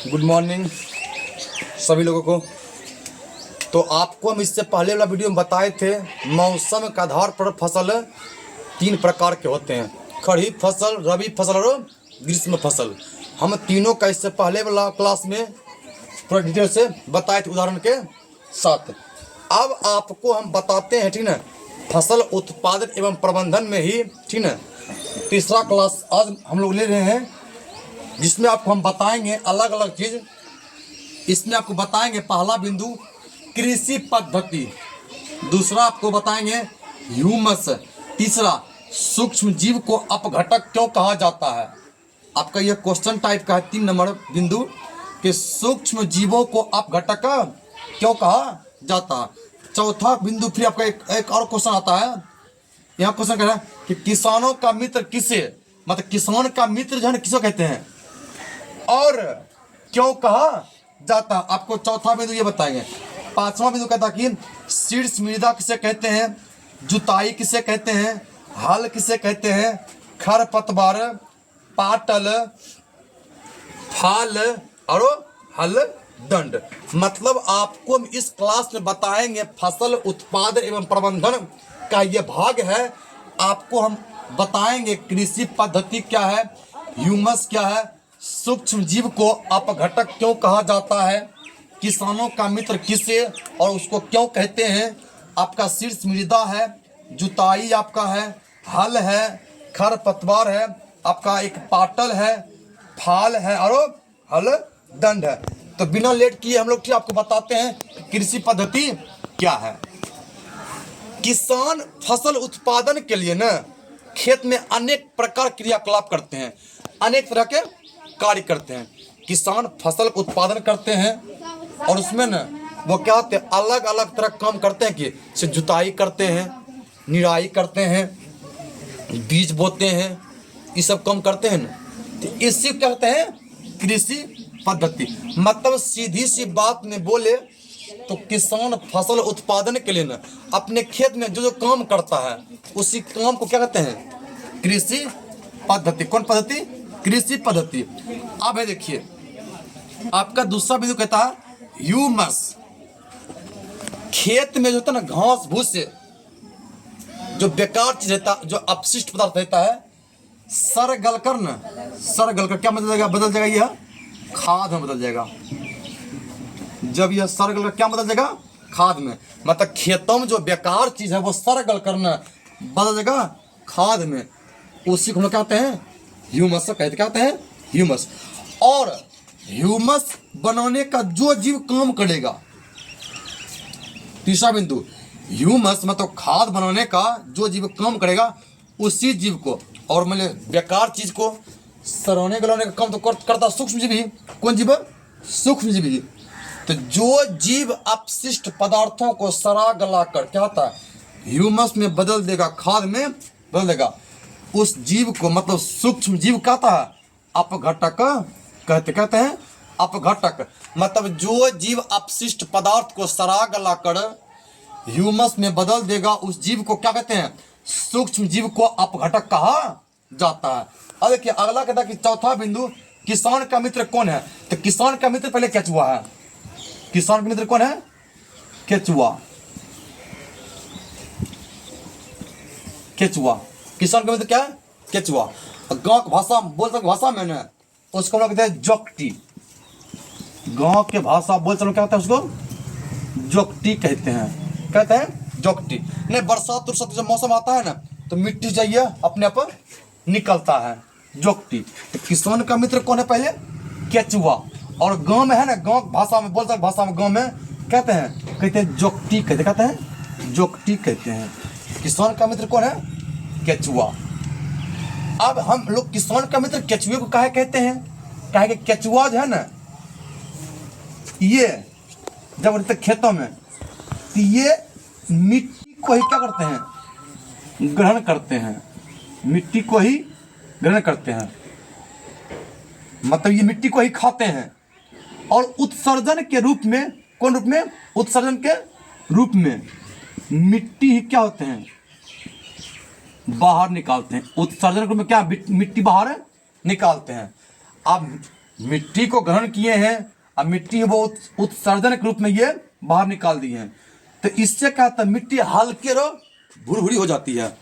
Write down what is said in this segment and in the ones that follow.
Good morning सभी लोगों को। तो आपको हम इससे पहले वाला वीडियो में बताए थे मौसम के आधार पर फसल 3 प्रकार के होते हैं, खरीफ फसल, रबी फसल और ग्रीष्म फसल। हम तीनों का इससे पहले वाला क्लास में पूरा डिटेल से बताए थे उदाहरण के साथ। अब आपको हम बताते हैं, ठीक ना, फसल उत्पादन एवं प्रबंधन में ही, ठीक ना, तीसरा क्लास आज हम लोग ले रहे हैं, जिसमें आपको हम बताएंगे अलग अलग चीज़। इसमें आपको बताएंगे पहला बिंदु कृषि पद्धति, दूसरा आपको बताएंगे ह्यूमस, तीसरा सूक्ष्म जीव को अपघटक क्यों कहा जाता है। आपका यह क्वेश्चन टाइप का है 3 नंबर बिंदु कि सूक्ष्म जीवों को अपघटक क्यों कहा जाता है। चौथा बिंदु फिर आपका एक और क्वेश्चन आता है। यहाँ क्वेश्चन कह रहा है कि किसानों का मित्र किसे, मतलब किसान का मित्र जो है किसको कहते हैं और क्यों कहा जाता। आपको चौथा बिंदु ये बताएंगे। पांचवा बिंदु कहता कि शीर्ष मृदा किसे कहते हैं, जुताई किसे कहते हैं, हल किसे कहते हैं, खरपतवार, पाटल, फाल और हल दंड। मतलब आपको हम इस क्लास में बताएंगे फसल उत्पादन एवं प्रबंधन का ये भाग है। आपको हम बताएंगे कृषि पद्धति क्या है, ह्यूमस क्या है, सूक्ष्म जीव को अपघटक क्यों कहा जाता है, किसानों का मित्र किसे और उसको क्यों कहते हैं, आपका शीर्ष मृदा है, जुताई आपका है, हल है, खरपतवार है, आपका एक पाटल है, फाल है और हल दंड है। तो बिना लेट किए हम लोग आपको बताते हैं कृषि पद्धति क्या है। किसान फसल उत्पादन के लिए ना खेत में अनेक प्रकार क्रियाकलाप करते हैं, अनेक तरह के कार्य करते हैं। किसान फसल उत्पादन करते हैं और उसमें ना वो क्या होते हैं, अलग अलग तरह काम करते हैं कि से जुताई करते हैं, निराई करते हैं, बीज बोते हैं, ये सब काम करते हैं ना। तो इसी कहते हैं कृषि पद्धति। मतलब सीधी सी बात में बोले तो किसान फसल उत्पादन के लिए ना अपने खेत में जो जो काम करता है उसी काम को क्या कहते हैं, कृषि पद्धति। कौन पद्धति? कृषि पद्धति। अब है देखिए आपका दूसरा बिंदु कहता है ह्यूमस। खेत में जो होता है ना घास भूस से जो बेकार चीज रहता, जो अपशिष्ट पदार्थ रहता है, सर गलकर ना, सर गलकर क्या बदल जाएगा, बदल जाएगा यह खाद में बदल जाएगा। जब यह सर गलकर क्या बदल जाएगा, खाद में। मतलब खेतों में जो बेकार चीज है वो सर गलकर ना बदल जाएगा खाद में। उसी को हम क्या कहते हैं, ह्यूमस कहते हैं ह्यूमस। और ह्यूमस बनाने का जो जीव काम करेगा, तीसरा बिंदु ह्यूमस मतलब खाद बनाने का जो जीव काम करेगा उसी जीव को, और मतलब बेकार चीज को सड़ाने गलाने का काम तो करता सूक्ष्म जीव ही। कौन जीव? सूक्ष्म जीव ही। तो जो जीव अपशिष्ट पदार्थों को सड़ा गला कर क्या होता है, ह्यूमस में बदल देगा, खाद में बदल देगा, उस जीव को मतलब सूक्ष्म जीव कहता है अपघटक कहते हैं अपघटक। मतलब जो जीव अपशिष्ट पदार्थ को सड़ा गला कर ह्यूमस में बदल देगा उस जीव को क्या कहते हैं, सूक्ष्म जीव को अपघटक कहा जाता है। अब देखिए अगला कहता है कि चौथा बिंदु किसान का मित्र कौन है। तो किसान का मित्र पहले केचुआ है। किसान का मित्र कौन है? केचुआ। केचुआ किसान का मित्र क्या है? केचुआ। गांव की भाषा बोल सकते भाषा में ना उसको हम लोग कहते हैं जोकटी। गांव के भाषा बोल सकते क्या होता है, उसको जोकटी कहते हैं जोकटी। नहीं बरसात उरसात जब मौसम आता है ना तो मिट्टी जाइए अपने आप निकलता है, जोकटी। तो किसान का मित्र कौन है? पहले केचुआ। और गांव में है ना, गांव भाषा में बोल सकते भाषा में गांव में कहते हैं जोकटी कहते हैं जोकटी कहते हैं। किसान का मित्र कौन है? केचुआ। अब हम लोग किसान का मित्र केचुए को काहे कहते हैं? काहे कि केचुआ जो है ना ये जब रहते खेतों में तो ये मिट्टी को ही क्या करते हैं, ग्रहण करते हैं, मिट्टी को ही ग्रहण करते हैं। मतलब ये मिट्टी को ही खाते हैं और उत्सर्जन के रूप में, कौन रूप में? उत्सर्जन के रूप में मिट्टी ही क्या होते हैं, बाहर निकालते हैं। उत्सर्जन के रूप में क्या मिट्टी बाहर निकालते हैं। अब मिट्टी को ग्रहण किए हैं और मिट्टी वो उत्सर्जन के रूप में ये बाहर निकाल दिए हैं। तो इससे क्या होता है, मिट्टी हल्के और भुरभुरी हो जाती है।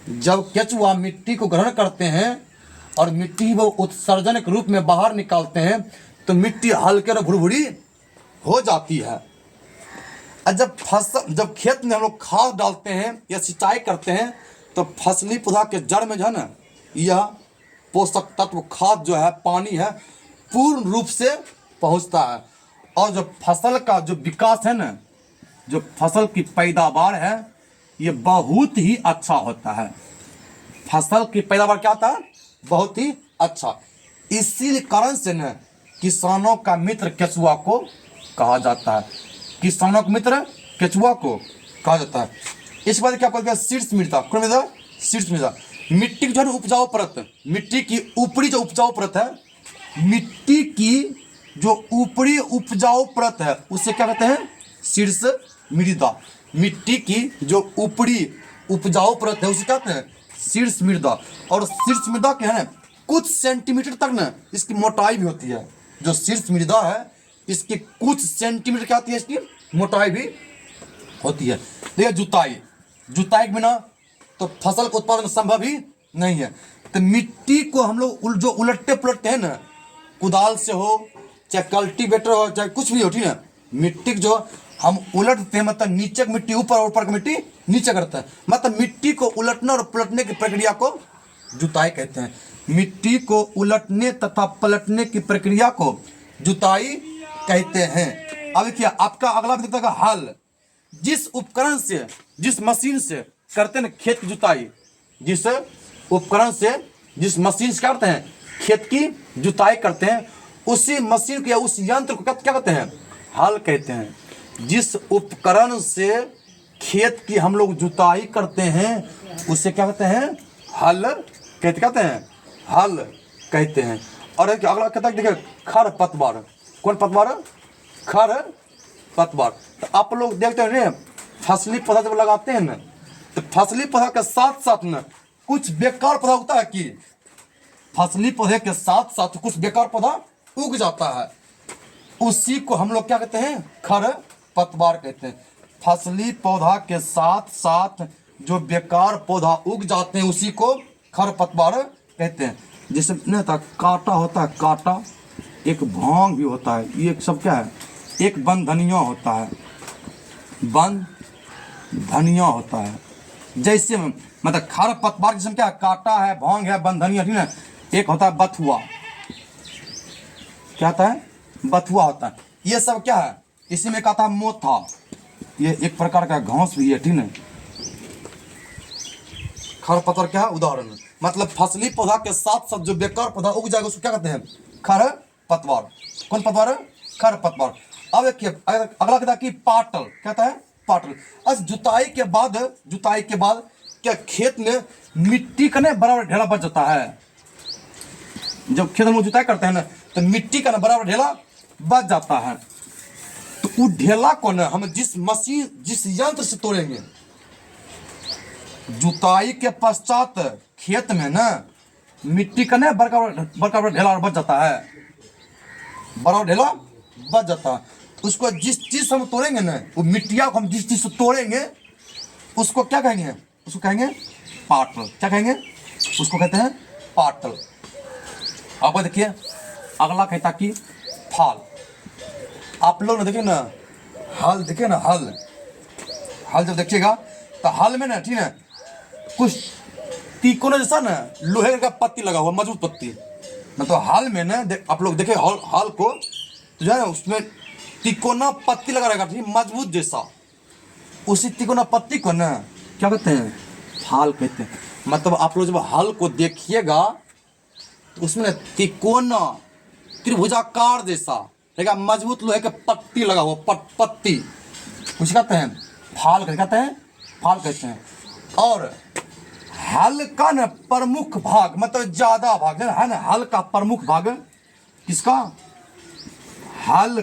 जब केचुआ मिट्टी को ग्रहण करते हैं और मिट्टी वो उत्सर्जन के रूप में बाहर निकालते हैं तो मिट्टी हल्के और भुरभुरी हो जाती है। और जब खेत में हम लोग खाद डालते हैं या सिंचाई करते हैं तो फसली पौधा के जड़ में जो है ना, यह पोषक तत्व खाद जो है, पानी है, पूर्ण रूप से पहुंचता है। और जो फसल का जो विकास है ना, जो फसल की पैदावार है, ये बहुत ही अच्छा होता है। फसल की पैदावार क्या होता है, बहुत ही अच्छा। इसी कारण से न किसानों का मित्र केचुआ को कहा जाता है। किसानों का मित्र केचुआ को कहा जाता है। इस बात क्या बोलते हैं, शीर्ष मृदा। कौन मृदा, शीर्ष मृदा। मिट्टी की जो है उपजाऊ परत, मिट्टी की ऊपरी जो उपजाऊ परत है, मिट्टी की जो ऊपरी उपजाऊ परत है उसे क्या कहते हैं, शीर्ष मृदा। मिट्टी की जो ऊपरी उपजाऊ परत है उसे क्या कहते हैं, शीर्ष मृदा। और शीर्ष मृदा के है ना कुछ सेंटीमीटर तक ना इसकी मोटाई भी होती है। जो शीर्ष मृदा है इसकी कुछ सेंटीमीटर क्या होती है, इसकी मोटाई भी होती है। देखिए जुताई के बिना तो फसल का उत्पादन संभव ही नहीं है। तो मिट्टी को हम लोग जो उलटते पुलटते हैं ना, कुदाल से हो चाहे कल्टीवेटर हो चाहे कुछ भी हो, ठीक है, मिट्टी जो हम उलटते हैं, मतलब नीचे की मिट्टी ऊपर और ऊपर की मिट्टी नीचे करता है, मतलब मिट्टी को उलटने और पलटने की प्रक्रिया को जुताई कहते हैं। मिट्टी को उलटने तथा पलटने की प्रक्रिया को जुताई कहते हैं। अब देखिए आपका अगला दिखता है हल। जिस उपकरण से, जिस मशीन से करते हैं खेत की जुताई, जिस उपकरण से, जिस मशीन से करते हैं खेत की जुताई करते हैं, उसी मशीन को या उस यंत्र को क्या कहते हैं, हल कहते हैं। जिस उपकरण से खेत की हम लोग जुताई करते हैं उसे क्या कहते हैं, हल कहते हैं, हल कहते हैं। और अगला कहता है देखिए खरपतवार। कौन पतवार, खरपतवार। तो आप लोग देखते हैं फसली पौधा जब लगाते हैं ना, तो फसली पौधा के साथ साथ ना कुछ बेकार पौधा उगता है कि फसली पौधे के साथ साथ कुछ बेकार पौधा उग जाता है, उसी को हम लोग क्या कहते हैं, खरपतवार कहते हैं। फसली पौधा के साथ साथ जो बेकार पौधा उग जाते हैं उसी को खरपतवार कहते हैं। जैसे नहीं होता कांटा होता है, कांटा, एक भांग भी होता है, ये सब क्या है, एक बन धनिया होता है, बन धनिया होता है। जैसे मतलब खरपतवार जिसमें क्या है, कांटा है, भांग है, बन धनिया, ठीक है। एक होता है बथुआ, क्या होता है, बथुआ होता है। ये सब क्या है, इसी में कहता है मोथा, ये एक प्रकार का घास भी है, ठीक है। खरपतवार क्या है, उदाहरण, मतलब फसली पौधा के साथ साथ जो बेकार पौधा उग जाएगा उसको क्या कहते हैं, खरपतवार। कौन पतवार, खरपतवार। अब देखिए अगला कहता है कि पाटल, कहता है पाटल। आज जुताई के बाद क्या खेत में मिट्टी का ना बराबर ढेला बच जाता है। जब खेत में जुताई करते हैं ना तो मिट्टी का ना बराबर ढेला बच जाता है। तो उस ढेला को ना हम जिस मशीन, जिस यंत्र से तोड़ेंगे, जुताई के पश्चात खेत में ना मिट्टी का ना बराबर ढेला बच जाता है, बराबर ढेला बच जाता है। उसको जिस चीज से हम तोड़ेंगे ना, वो मिट्टिया को हम जिस चीज से तोड़ेंगे उसको क्या कहेंगे, उसको कहेंगे पाटल। क्या कहेंगे, उसको कहते हैं पाटल। अब देखिए अगला कहता कि फाल। आप लोग ना देखिए ना हल, देखिए ना हल, हल जब देखिएगा तो हल में ना, ठीक है, कुछ तिकोना जैसा ना लोहे का पत्ती लगा हुआ, मजबूत पत्ती। मतलब हाल में ना आप लोग देखे हाल को तो जो है ना उसमें तिकोना पत्ती लगा रहेगा, ठीक, मजबूत जैसा। उसी तिकोना पत्ती को ना क्या कहते हैं, हाल कहते हैं। मतलब आप लोग जब हाल को देखिएगा तो उसमें तिकोना त्रिभुजाकार जैसा रहेगा, मजबूत लोहे के पत्ती लगा हुआ, पत्ती, कुछ कहते हैं फाल कहते हैं, फाल कहते हैं। और हल का न प्रमुख भाग, मतलब ज्यादा भाग है ना, हल का प्रमुख भाग किसका, हल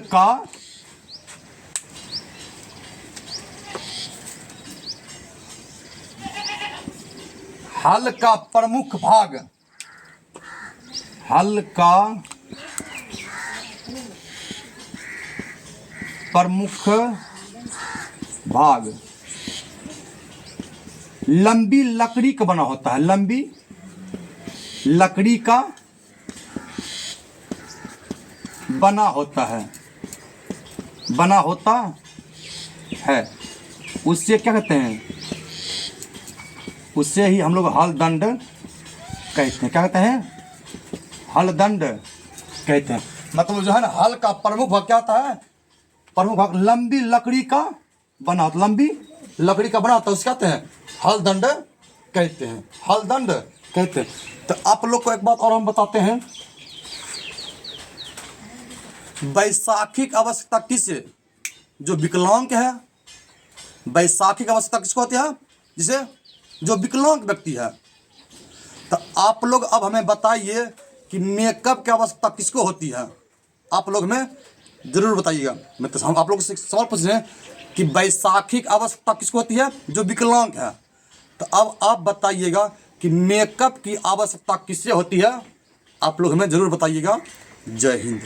का प्रमुख भाग, हल का प्रमुख भाग लंबी लकड़ी का बना होता है, लंबी लकड़ी का बना होता है, बना होता है, उससे क्या कहते हैं, उससे ही हम लोग हलदंड कहते हैं। क्या कहते हैं? हलदंड कहते हैं। मतलब जो है ना, हल का प्रमुख भाग क्या होता है? प्रमुख भाग लंबी लकड़ी का बना होता, लंबी लकड़ी का बना होता है, उससे कहते हैं हलदंड कहते हैं, हलदंड कहते हैं। तो आप लोग को एक बात और हम बताते हैं, वैशाखिक आवश्यकता किसे, जो विकलांग है, वैशाखिक आवश्यकता किसको होती है? जिसे जो विकलांग व्यक्ति है। तो आप लोग अब हमें बताइए कि मेकअप की आवश्यकता किसको होती है? आप लोग हमें जरूर बताइएगा। मैं तो हम आप लोग से सवाल पूछ रहे हैं कि वैशाखिक आवश्यकता किसको होती है? जो विकलांग है। तो अब आप बताइएगा कि मेकअप की आवश्यकता किससे होती है? आप लोग हमें जरूर बताइएगा। जय हिंद।